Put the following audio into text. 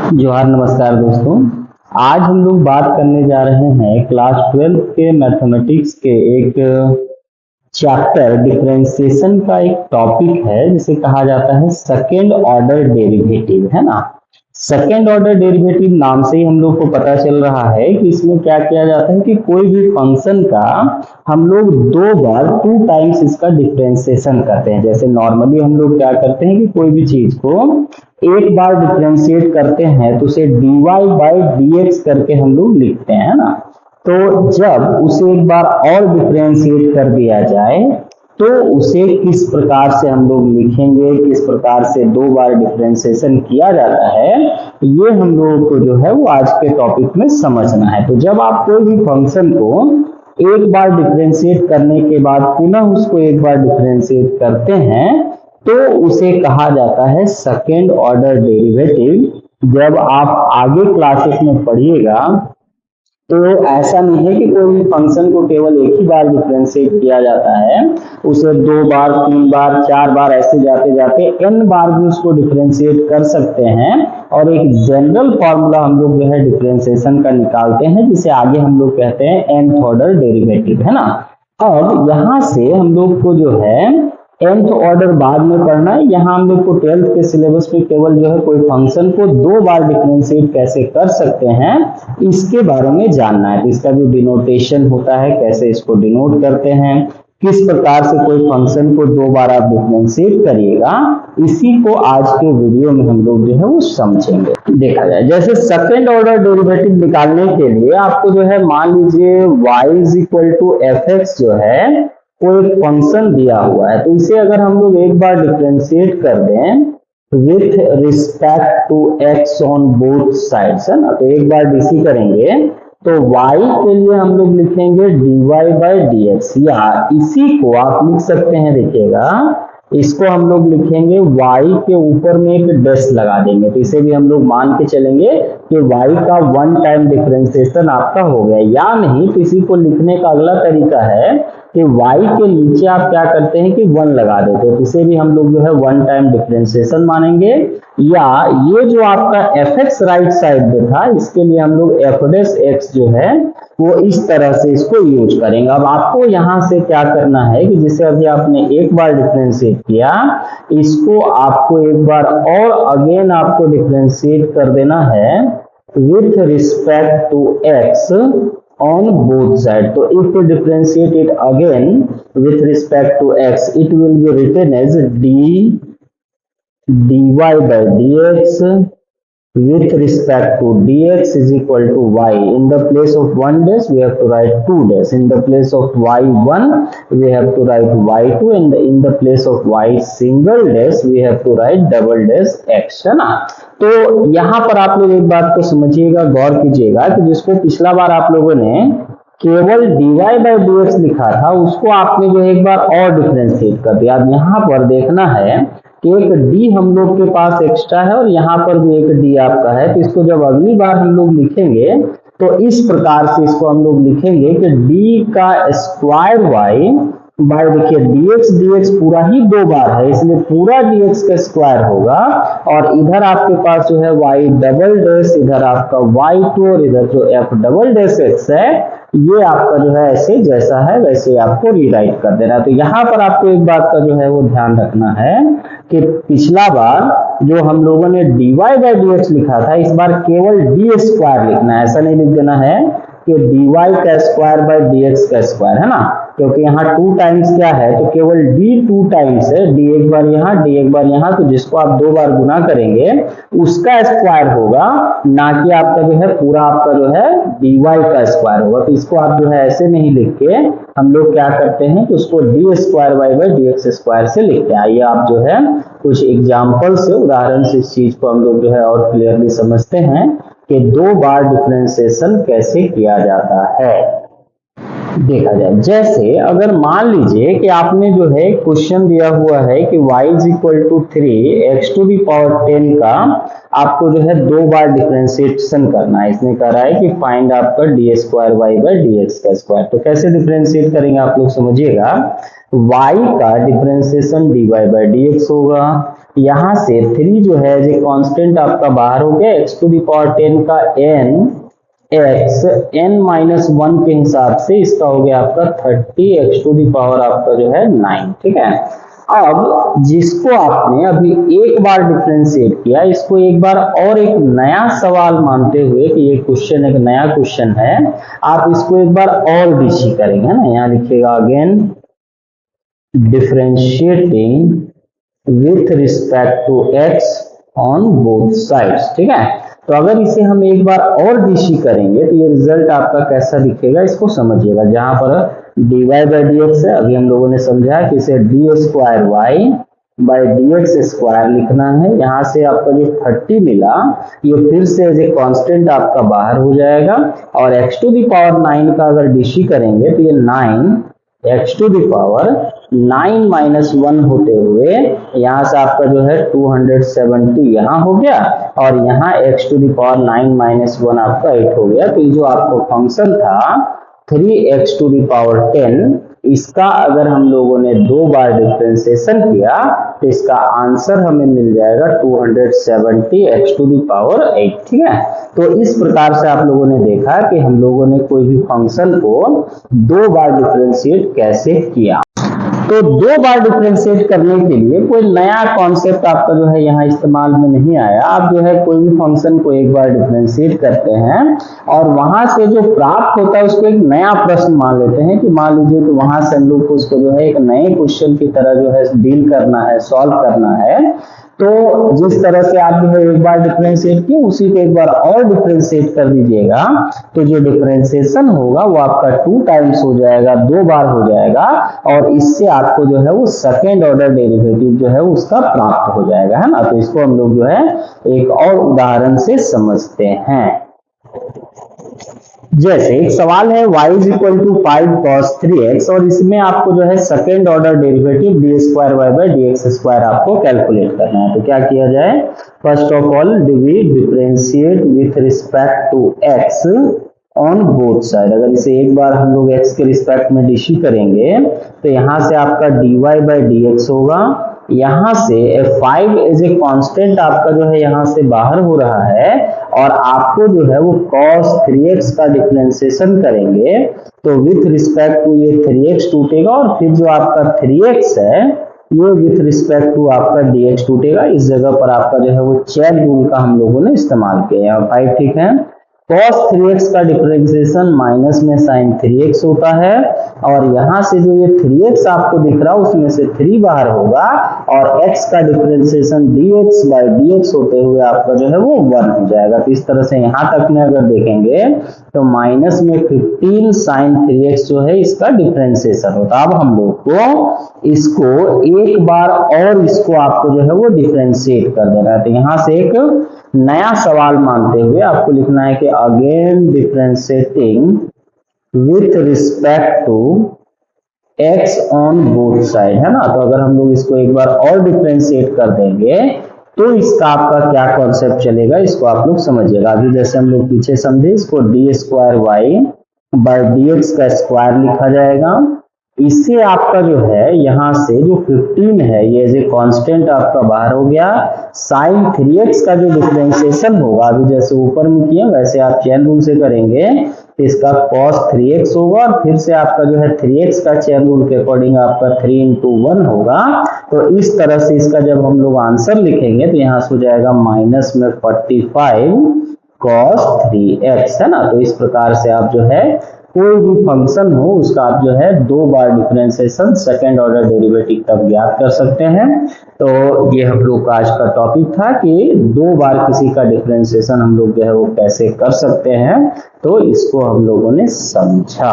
जोहार, नमस्कार दोस्तों। आज हम लोग बात करने जा रहे हैं क्लास 12 के मैथमेटिक्स के एक चैप्टर डिफरेंशिएशन का एक टॉपिक है जिसे कहा जाता है सेकेंड ऑर्डर डेरिवेटिव, है ना। सेकेंड ऑर्डर डेरिवेटिव नाम से ही हम लोग को पता चल रहा है कि इसमें क्या किया जाता है कि कोई भी फंक्शन का हम लोग दो बार टू टाइम्स इसका डिफरेंशिएशन करते हैं। जैसे नॉर्मली हम लोग क्या करते हैं कि कोई भी चीज को एक बार डिफरेंशिएट करते हैं तो उसे dy बाई dx करके हम लोग लिखते हैं ना। तो जब उसे एक बार और डिफरेंशिएट कर दिया जाए तो उसे किस प्रकार से हम लोग लिखेंगे, किस प्रकार से दो बार डिफरेंशिएशन किया जाता है, ये हम लोगों को जो है वो आज के टॉपिक में समझना है। तो जब आप कोई भी फंक्शन को एक बार डिफरेंशिएट करने के बाद पुनः उसको एक बार डिफरेंशिएट करते हैं तो उसे कहा जाता है सेकेंड ऑर्डर डेरिवेटिव। जब आप आगे क्लासेस में पढ़िएगा तो ऐसा नहीं है कि कोई भी फंक्शन को केवल एक ही बार डिफरेंशिएट किया जाता है, उसे दो बार, तीन बार, चार बार ऐसे जाते जाते n बार भी उसको डिफरेंशिएट कर सकते हैं। और एक जनरल फॉर्मूला हम लोग जो है डिफरेंशिएशन का निकालते हैं जिसे आगे हम लोग कहते हैं nth ऑर्डर डेरिवेटिव, है ना। अब यहाँ से हम लोग को जो है nth ऑर्डर बाद में पढ़ना है। यहाँ हम लोग को 12th के सिलेबस में केवल जो है कोई फंक्शन को दो बार डिफरेंशिएट कैसे कर सकते हैं इसके बारे में जानना है। तो इसका जो डिनोटेशन होता है, कैसे इसको डिनोट करते हैं, किस प्रकार से कोई फंक्शन को दो बार आप डिफरेंशिएट करिएगा, इसी को आज के वीडियो में हम लोग जो है वो समझेंगे। देखा जाए, जैसे सेकेंड ऑर्डर डेरिवेटिव निकालने के लिए आपको जो है मान लीजिए y is equal to f x जो है कोई एक फंक्शन दिया हुआ है, तो इसे अगर हम लोग एक बार डिफरेंशिएट कर दें with respect to x on both sides, है ना। तो एक बार डीसी करेंगे तो y के लिए हम लोग लिखेंगे dy बाई dx, या इसी को आप लिख सकते हैं, देखिएगा इसको हम लोग लिखेंगे y के ऊपर में एक डैश लगा देंगे। तो इसे भी हम लोग मान के चलेंगे कि y का वन टाइम डिफरेंशिएशन आपका हो गया। या नहीं, किसी को लिखने का अगला तरीका है कि y के नीचे आप क्या करते हैं कि 1 लगा देते हैं, तो इसे भी हम लोग जो है वन टाइम डिफरेंशिएशन मानेंगे। या ये जो आपका fx राइट साइड में था, इसके लिए हम लोग f डैश x जो है वो इस तरह से इसको यूज करेंगे। अब आपको यहाँ से क्या करना है कि जिसे अभी आपने एक बार डिफरेंशिएट किया, इसको आपको एक बार और अगेन आपको डिफरेंशिएट कर देना है with respect to x on both sides. So if we differentiate it again with respect to x, it will be written as dy by dx with respect to dx is equal to y. In the place of one dash we have to write two dash, in the place of y1 we have to write y2, and in the place of y single dash we have to write double dash x, है ना। तो यहाँ पर आप लोग एक बात को समझिएगा, गौर कीजिएगा कि जिसको पिछला बार आप लोगों ने केवल dy बाई dx लिखा था, उसको आपने जो एक बार और डिफरेंशिएट कर दिया। अब यहाँ पर देखना है कि एक d हम लोग के पास एक्स्ट्रा है और यहाँ पर भी एक d आपका है, तो इसको जब अगली बार हम लोग लिखेंगे तो इस प्रकार से इसको हम लोग लिखेंगे कि d का स्क्वायर y बाय, देखिए dx पूरा ही दो बार है, इसलिए पूरा dx का स्क्वायर होगा। और इधर आपके पास जो है y डबल डैश, इधर आपका y2 और इधर जो f डबल डैश x है, ये आपका जो है ऐसे जैसा है वैसे आपको रीराइट कर देना है। तो यहाँ पर आपको एक बात का जो है वो ध्यान रखना है कि पिछला बार जो हम लोगों ने dy बाई dx लिखा था, इस बार केवल d स्क्वायर लिखना है, ऐसा नहीं लिख देना है कि dy का स्क्वायर बाई dx का स्क्वायर, है ना। क्योंकि यहाँ टू टाइम्स क्या है, तो केवल d टू टाइम्स है, d एक बार यहाँ, d एक बार यहाँ, तो जिसको आप दो बार गुना करेंगे उसका स्क्वायर होगा, ना कि आपका जो है पूरा आपका जो है dy का स्क्वायर होगा। तो इसको आप जो है ऐसे नहीं लिख के हम लोग क्या करते हैं कि उसको d square by dx square से लिखते हैं। आइए आप जो है कुछ एग्जाम्पल से, उदाहरण से इस चीज को हम लोग जो है और क्लियरली समझते हैं कि दो बार डिफरेंशिएशन कैसे किया जाता है। देखा जाए, जैसे अगर मान लीजिए कि आपने जो है क्वेश्चन दिया हुआ है कि y is equal to 3x to the power 10 का आपको जो है दो बार डिफरेंशिएशन करना है। इसने कह रहा है कि फाइंड आपका d square y by d x का स्क्वायर। तो कैसे डिफरेंशिएट करेंगे आप लोग समझिएगा। y का डिफरेंशिएशन dy बाई dx होगा, यहाँ से 3 जो है जो कांस्टेंट आपका बाहर हो गया, x टू द पावर 10 का n x n-1 के हिसाब से इसका हो गया आपका 30 x टू द पावर आपका जो है 9। ठीक है, अब जिसको आपने अभी एक बार डिफरेंशिएट किया, इसको एक बार और एक नया सवाल मानते हुए कि ये क्वेश्चन एक नया क्वेश्चन है, आप इसको एक बार और डीसी करेंगे ना। यहाँ लिखिएगा again differentiating with respect to x on both sides. ठीक है, तो अगर इसे हम एक बार और डीसी करेंगे तो ये रिजल्ट आपका कैसा दिखेगा, इसको समझिएगा। जहां पर dy बाई dx है, अभी हम लोगों ने समझा कि इसे d square y by dx square लिखना है। यहाँ से आपका जो 30 मिला ये फिर से एज ए कॉन्स्टेंट आपका बाहर हो जाएगा, और x टू द पावर 9 का अगर डीसी करेंगे तो ये 9 x to the power 9 minus 1 होते हुए यहाँ से आपका जो है 270 यहाँ हो गया, और यहाँ x to the power 9 minus 1 आपका 8 हो गया। तो ये जो आपको फंक्शन था 3x टू द पावर 10, इसका अगर हम लोगों ने 2 बार डिफरेंशिएशन किया तो इसका आंसर हमें मिल जाएगा 270 x टू द पावर 8। ठीक है, तो इस प्रकार से आप लोगों ने देखा कि हम लोगों ने कोई भी फंक्शन को 2 बार डिफरेंशिएट कैसे किया। तो 2 बार डिफरेंशिएट करने के लिए कोई नया कॉन्सेप्ट आपका जो है यहाँ इस्तेमाल में नहीं आया। आप जो है कोई भी फंक्शन को एक बार डिफरेंशिएट करते हैं और वहां से जो प्राप्त होता है उसको एक नया प्रश्न मान लेते हैं कि मान लीजिए कि वहां से हम लोग को उसको जो है एक नए क्वेश्चन की तरह जो है डील करना है, सॉल्व करना है। तो जिस तरह से आप जो है एक बार डिफरेंशिएट किए उसी को एक बार और डिफरेंशिएट कर दीजिएगा, तो जो डिफरेंशिएशन होगा वो आपका 2 टाइम्स हो जाएगा, 2 बार हो जाएगा, और इससे आपको जो है वो सेकेंड ऑर्डर डेरिवेटिव जो है उसका प्राप्त हो जाएगा, है ना। तो इसको हम लोग जो है एक और उदाहरण से समझते हैं। जैसे एक सवाल है y is equal to 5 cos 3x, और इसमें आपको जो है second order derivative d square y by d x square आपको कैलकुलेट करना है। तो क्या किया जाए, first of all we differentiate with respect to x on both side. अगर इसे एक बार हम लोग x के रिस्पेक्ट में डीसी करेंगे तो यहाँ से आपका dy बाई डी एक्स होगा, यहाँ से 5 एज ए कांस्टेंट आपका जो है यहाँ से बाहर हो रहा है, और आपको जो है वो cos 3x का डिफरेंशिएशन करेंगे तो विथ रिस्पेक्ट टू ये 3x टूटेगा, और फिर जो आपका 3x है ये विथ रिस्पेक्ट टू आपका dx टूटेगा। इस जगह पर आपका जो है वो चेन रूल का हम लोगों ने इस्तेमाल किया है। 5 ठीक है, cos 3x का डिफरेंशिएशन माइनस में sin 3x होता है, और यहाँ से जो ये 3x आपको दिख रहा है उसमें से 3 बाहर होगा, और x का डिफरेंशिएशन dx बाई dx होते हुए आपका जो है वो 1 हो जाएगा। तो इस तरह से यहाँ तक में अगर देखेंगे तो माइनस में 15 sin 3x जो है इसका डिफरेंशिएशन होता है। अब हम लोग को इसको एक बार और इसको आपको जो है वो डिफरेंशिएट कर देना है। तो यहाँ से एक नया सवाल मानते हुए आपको लिखना है कि again differentiating with respect to x on both side, है ना। तो अगर हम लोग इसको एक बार और डिफरेंशिएट कर देंगे तो इसका आपका क्या कॉन्सेप्ट चलेगा, इसको आप लोग समझिएगा। अभी जैसे हम लोग पीछे समझे, इसको d square y by d x का स्क्वायर लिखा जाएगा। इससे आपका जो है यहाँ से जो 15 है ये एज ए कांस्टेंट आपका बाहर हो गया। sin 3x का जो डिफरेंशिएशन होगा, अभी जैसे ऊपर में किया वैसे आप चेन रूल से करेंगे, तो इसका cos 3x होगा, और फिर से आपका जो है 3x का चेन रूल के अकॉर्डिंग आपका 3 into 1 होगा। तो इस तरह से इसका जब हम लोग आंसर लिखेंगे तो यहाँ से हो जाएगा माइनस में 45 cos 3x, है ना। तो इस प्रकार से आप जो है कोई भी फंक्शन हो उसका आप जो है 2 बार डिफरेंशिएशन सेकेंड ऑर्डर डेरिवेटिव तक ज्ञात कर सकते हैं। तो ये हम लोग का आज का टॉपिक था कि 2 बार किसी का डिफरेंशिएशन हम लोग जो है वो कैसे कर सकते हैं, तो इसको हम लोगों ने समझा।